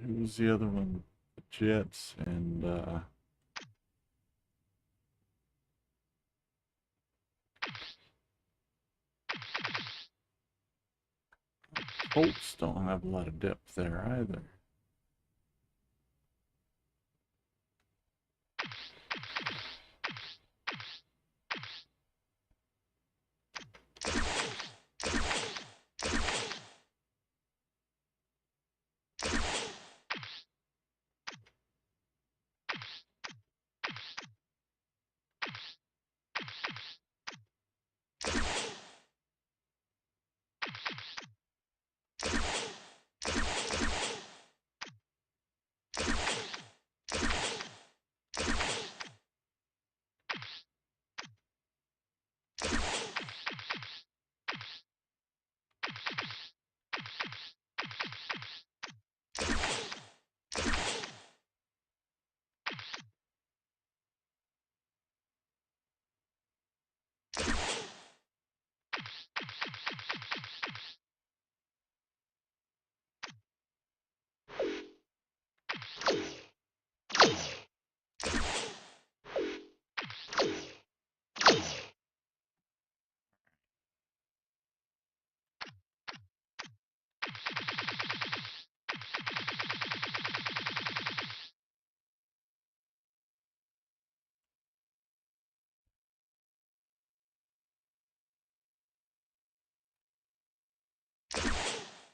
Who's the other one? The Jets and Colts don't have a lot of depth there either.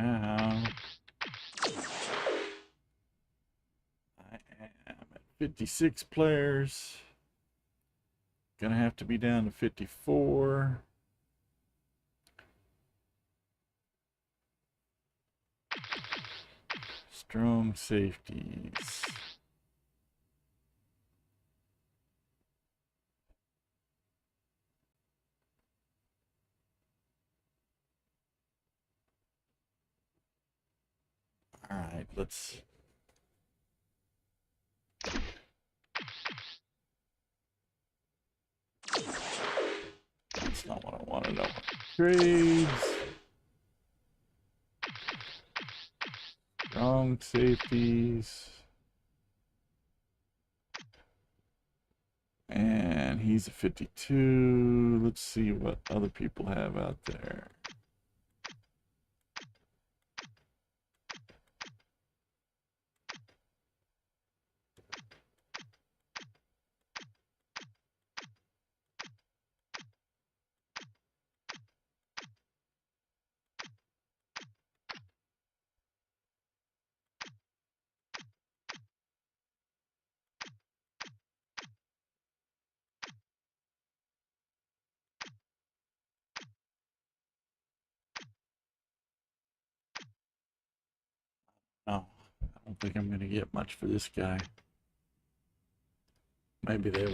I am at 56 players. Gonna have to be down to 54. Strong safeties. All right, let's. That's not what I want to know. Trades. Strong safeties. And he's a 52. Let's see what other people have out there. No, I don't think I'm going to get much for this guy. Maybe they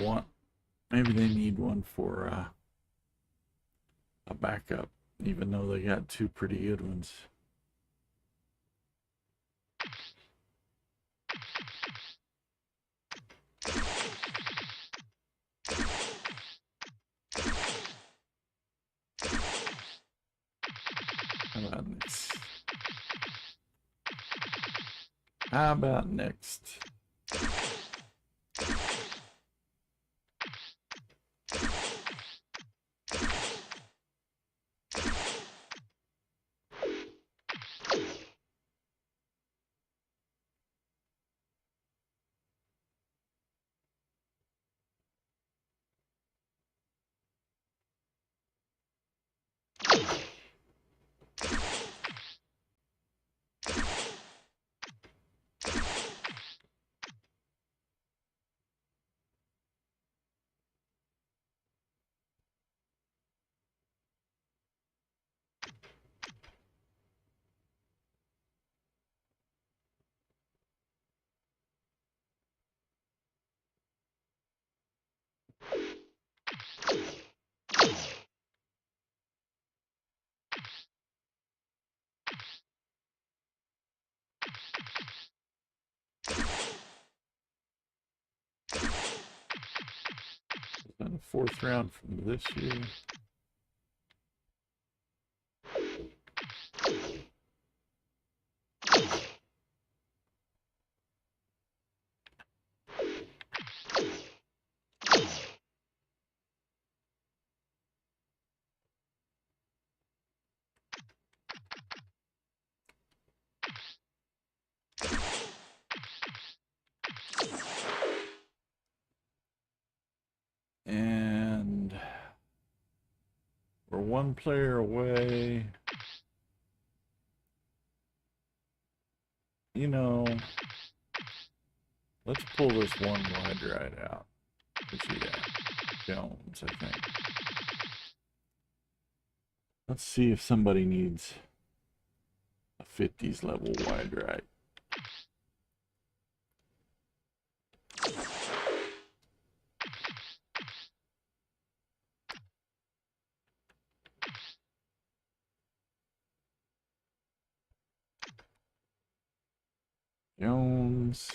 need one for a backup, even though they got two pretty good ones. How about next? How about next? And the fourth round from this year. one player away. You know, let's pull this one wide right out. Where's he at? Jones, I think. Let's see if somebody needs a 50s level wide right. Jones.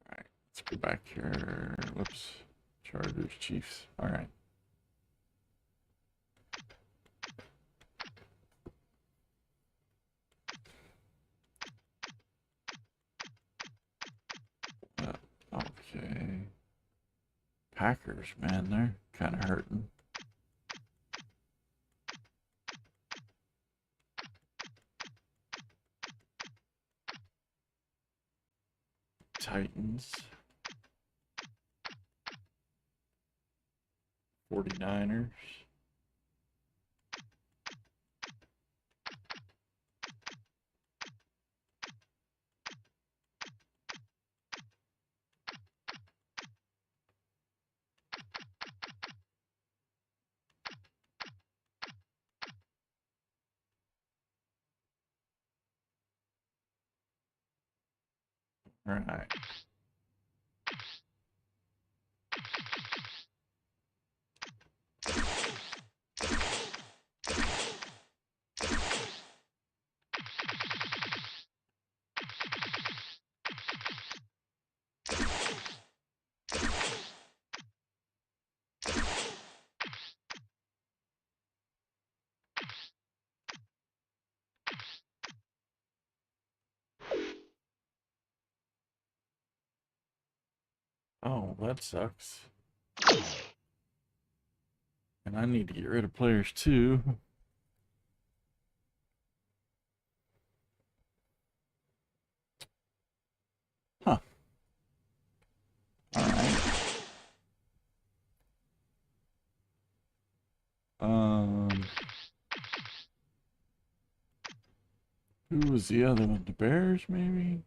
Alright, let's go back here. Whoops. Chargers, Chiefs. Alright. Okay. Packers, man, they're kind of hurting. Titans. 49ers. All right. Oh, that sucks. And I need to get rid of players too. Huh. Alright. Who was the other one? The Bears, maybe?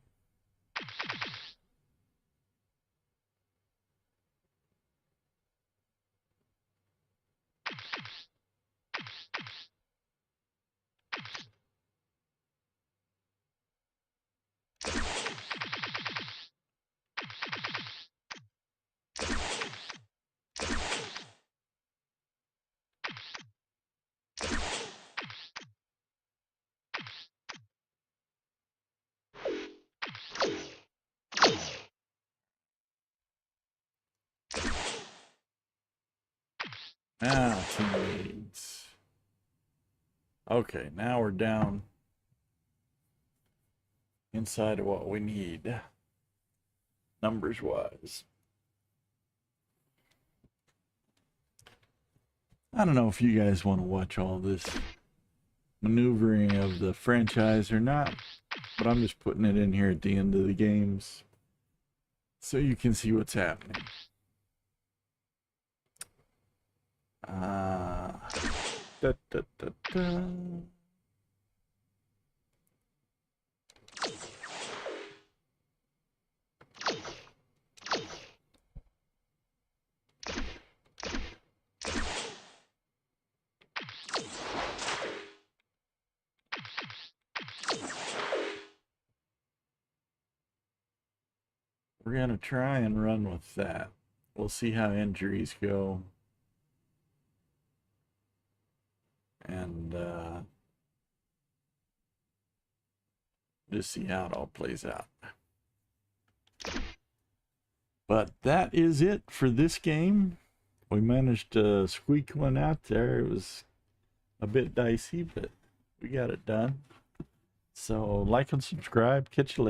Now, teammates. Okay, now we're down inside of what we need, numbers wise. I don't know if you guys want to watch all this maneuvering of the franchise or not, but I'm just putting it in here at the end of the games so you can see what's happening. Da, da, da, da. We're going to try and run with that. We'll see how injuries go. And just see how it all plays out. But that is it for this game. We managed to squeak one out there. It was a bit dicey, but we got it done. So like and subscribe. Catch you later.